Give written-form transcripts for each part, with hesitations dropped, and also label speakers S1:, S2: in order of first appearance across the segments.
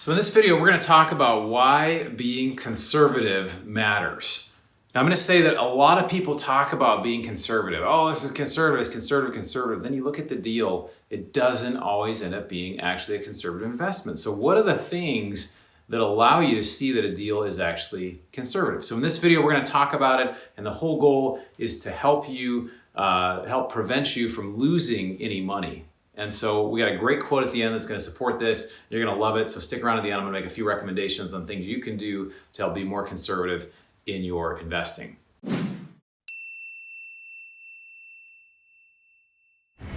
S1: So in this video, we're going to talk about why being conservative matters. Now I'm going to say that a lot of people talk about being conservative. Oh, this is conservative, it's conservative, conservative. Then you look at the deal, it doesn't always end up being actually a conservative investment. So what are the things that allow you to see that a deal is actually conservative? So in this video, we're going to talk about it, and the whole goal is to help you, help prevent you from losing any money. And so we got a great quote at the end that's going to support this. You're going to love it. So stick around at the end. I'm going to make a few recommendations on things you can do to help be more conservative in your investing.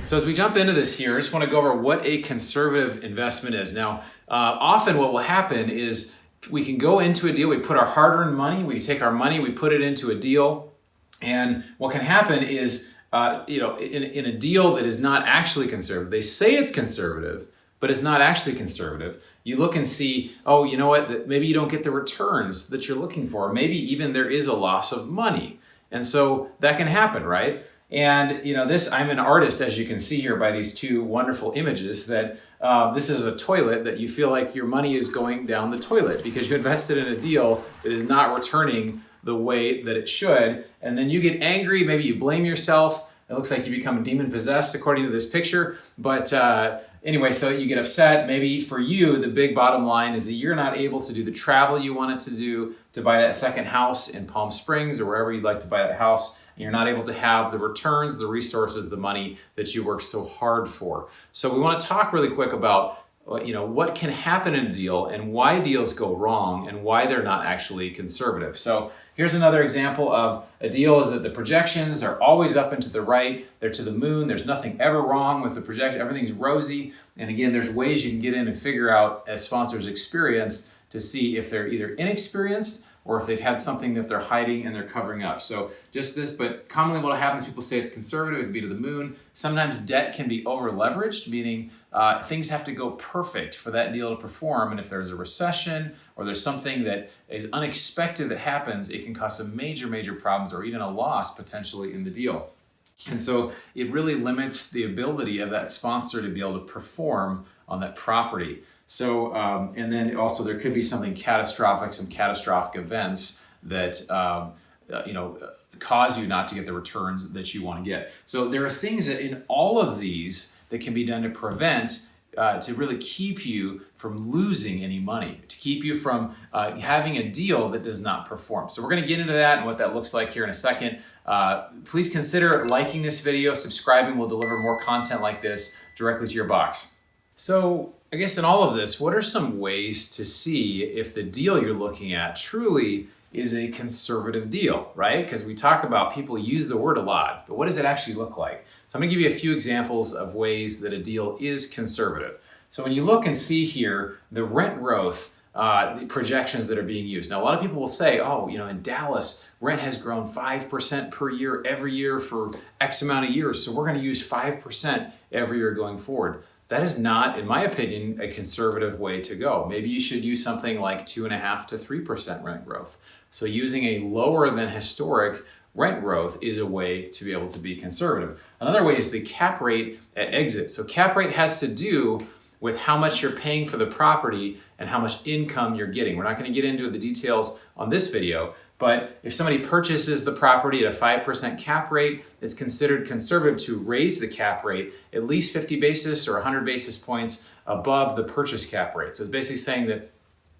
S1: So as we jump into this here, I just want to go over what a conservative investment is. Now, often what will happen is we can go into a deal, we put our hard-earned money, we take our money, we put it into a deal, and what can happen is in a deal that is not actually conservative, they say it's conservative, but it's not actually conservative. You look and see, oh, you know what, maybe you don't get the returns that you're looking for. Maybe even there is a loss of money. And so that can happen, right? And I'm an artist, as you can see here by these two wonderful images, that this is a toilet that you feel like your money is going down the toilet because you invested in a deal that is not returning the way that it should. And then you get angry, maybe you blame yourself. It looks like you become demon possessed according to this picture. But anyway, so you get upset. Maybe for you, the big bottom line is that you're not able to do the travel you wanted to do to buy that second house in Palm Springs or wherever you'd like to buy that house. And you're not able to have the returns, the resources, the money that you worked so hard for. So we want to talk really quick about what can happen in a deal and why deals go wrong and why they're not actually conservative. So here's another example of a deal is that the projections are always up and to the right. They're to the moon. There's nothing ever wrong with the projection. Everything's rosy. And again, there's ways you can get in and figure out, as sponsors experience, to see if they're either inexperienced or if they've had something that they're hiding and they're covering up. So just this, but commonly what will happen is people say it's conservative, it can be to the moon. Sometimes debt can be over leveraged, meaning things have to go perfect for that deal to perform. And if there's a recession or there's something that is unexpected that happens, it can cause some major, major problems or even a loss potentially in the deal. And so it really limits the ability of that sponsor to be able to perform on that property. So, and then also there could be something catastrophic, some catastrophic events that, cause you not to get the returns that you want to get. So there are things that in all of these that can be done to prevent, to really keep you from losing any money, to keep you from having a deal that does not perform. So we're going to get into that and what that looks like here in a second. Please consider liking this video, subscribing. We'll deliver more content like this directly to your box. So I guess in all of this, what are some ways to see if the deal you're looking at truly is a conservative deal, right? Because we talk about, people use the word a lot, but what does it actually look like? So I'm gonna give you a few examples of ways that a deal is conservative. So when you look and see here, the rent growth, the projections that are being used. Now, a lot of people will say, oh, in Dallas, rent has grown 5% per year every year for X amount of years, so we're gonna use 5% every year going forward. That is not, in my opinion, a conservative way to go. Maybe you should use something like 2.5% to 3% rent growth. So using a lower than historic rent growth is a way to be able to be conservative. Another way is the cap rate at exit. So cap rate has to do with how much you're paying for the property and how much income you're getting. We're not going to get into the details on this video, but if somebody purchases the property at a 5% cap rate, it's considered conservative to raise the cap rate at least 50 basis or 100 basis points above the purchase cap rate. So it's basically saying that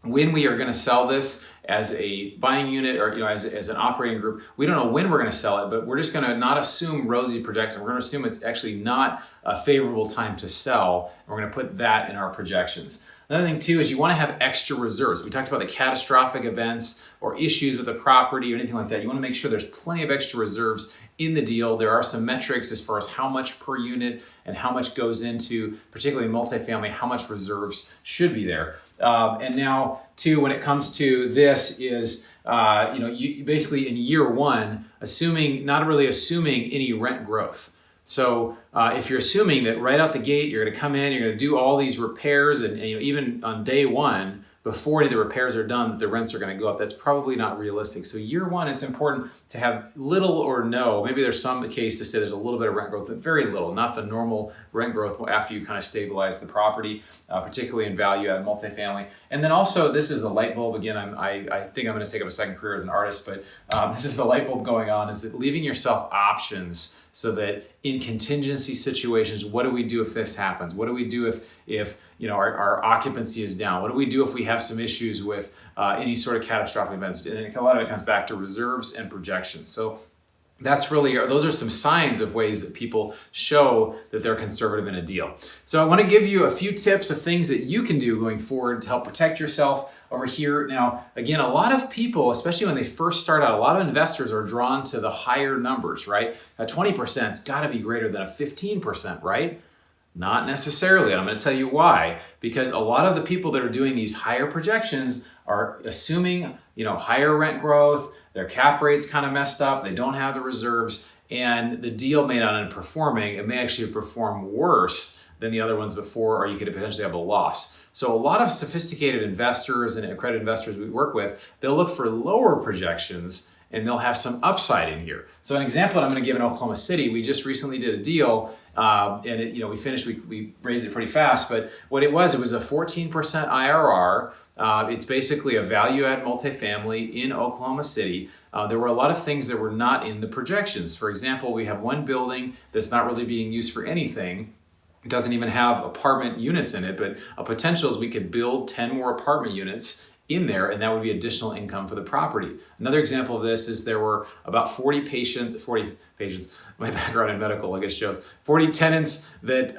S1: when we are going to sell this as a buying unit or as an operating group, we don't know when we're going to sell it, but we're just going to not assume rosy projections. We're going to assume it's actually not a favorable time to sell, and we're going to put that in our projections. Another thing too is you want to have extra reserves. We talked about the catastrophic events or issues with the property or anything like that. You want to make sure there's plenty of extra reserves in the deal. There are some metrics as far as how much per unit and how much goes into, particularly multifamily, how much reserves should be there. And now too, when it comes to this is, you basically in year one, not really assuming any rent growth. So if you're assuming that right out the gate, you're going to come in, you're going to do all these repairs and even on day one, before any of the repairs are done that the rents are going to go up. That's probably not realistic. So year one, it's important to have little or no. Maybe there's some case to say there's a little bit of rent growth, but very little, not the normal rent growth after you kind of stabilize the property, particularly in value add multifamily. And then also, this is the light bulb. Again, I think I'm going to take up a second career as an artist, but this is the light bulb going on, is that leaving yourself options so that in contingency situations, what do we do if this happens? What do we do if our occupancy is down? What do we do if we have some issues with any sort of catastrophic events? And a lot of it comes back to reserves and projections. So those are some signs of ways that people show that they're conservative in a deal. So I want to give you a few tips of things that you can do going forward to help protect yourself over here. Now, again, a lot of people, especially when they first start out, a lot of investors are drawn to the higher numbers, right? A 20%'s got to be greater than a 15%, right? Not necessarily. And I'm going to tell you why. Because a lot of the people that are doing these higher projections are assuming, higher rent growth, their cap rate's kind of messed up, they don't have the reserves, and the deal may not end up performing. It may actually perform worse than the other ones before, or you could potentially have a loss. So a lot of sophisticated investors and accredited investors we work with, they'll look for lower projections and they'll have some upside in here. So an example that I'm going to give in Oklahoma City, we just recently did a deal, and we raised it pretty fast, but what it was a 14% IRR. It's basically a value-add multifamily in Oklahoma City. There were a lot of things that were not in the projections. For example, we have one building that's not really being used for anything. It doesn't even have apartment units in it, but a potential is we could build 10 more apartment units in there, and that would be additional income for the property. Another example of this is there were about 40 patients, my background in medical, I guess, shows, 40 tenants that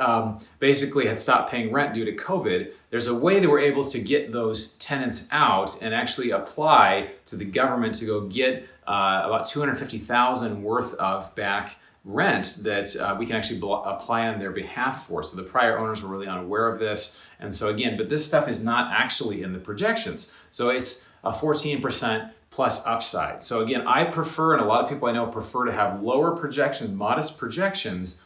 S1: basically had stopped paying rent due to COVID. There's a way that we're able to get those tenants out and actually apply to the government to go get about $250,000 worth of back rent that we can actually apply on their behalf for. So the prior owners were really unaware of this. And so again, but this stuff is not actually in the projections. So it's a 14% plus upside. So again, I prefer, and a lot of people I know prefer to have lower projections, modest projections,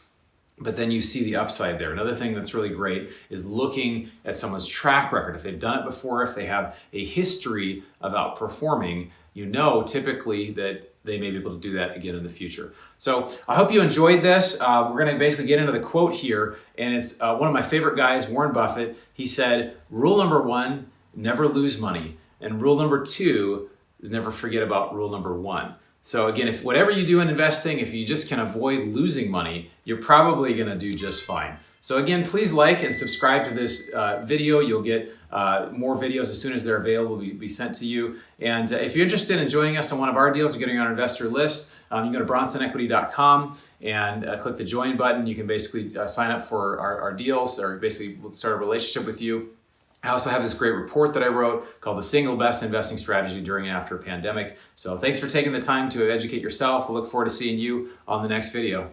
S1: but then you see the upside there. Another thing that's really great is looking at someone's track record. If they've done it before, if they have a history of outperforming, typically that they may be able to do that again in the future. So I hope you enjoyed this. We're going to basically get into the quote here, and it's one of my favorite guys, Warren Buffett. He said, rule number 1, never lose money. And rule number 2 is never forget about rule number 1. So again, if whatever you do in investing, if you just can avoid losing money, you're probably going to do just fine. So again, please like and subscribe to this video. You'll get more videos as soon as they're available, be sent to you. And if you're interested in joining us on one of our deals or getting on our investor list, you can go to bronsonequity.com and click the join button. You can basically sign up for our deals, or basically we'll start a relationship with you. I also have this great report that I wrote called The Single Best Investing Strategy During and After a Pandemic. So thanks for taking the time to educate yourself. I look forward to seeing you on the next video.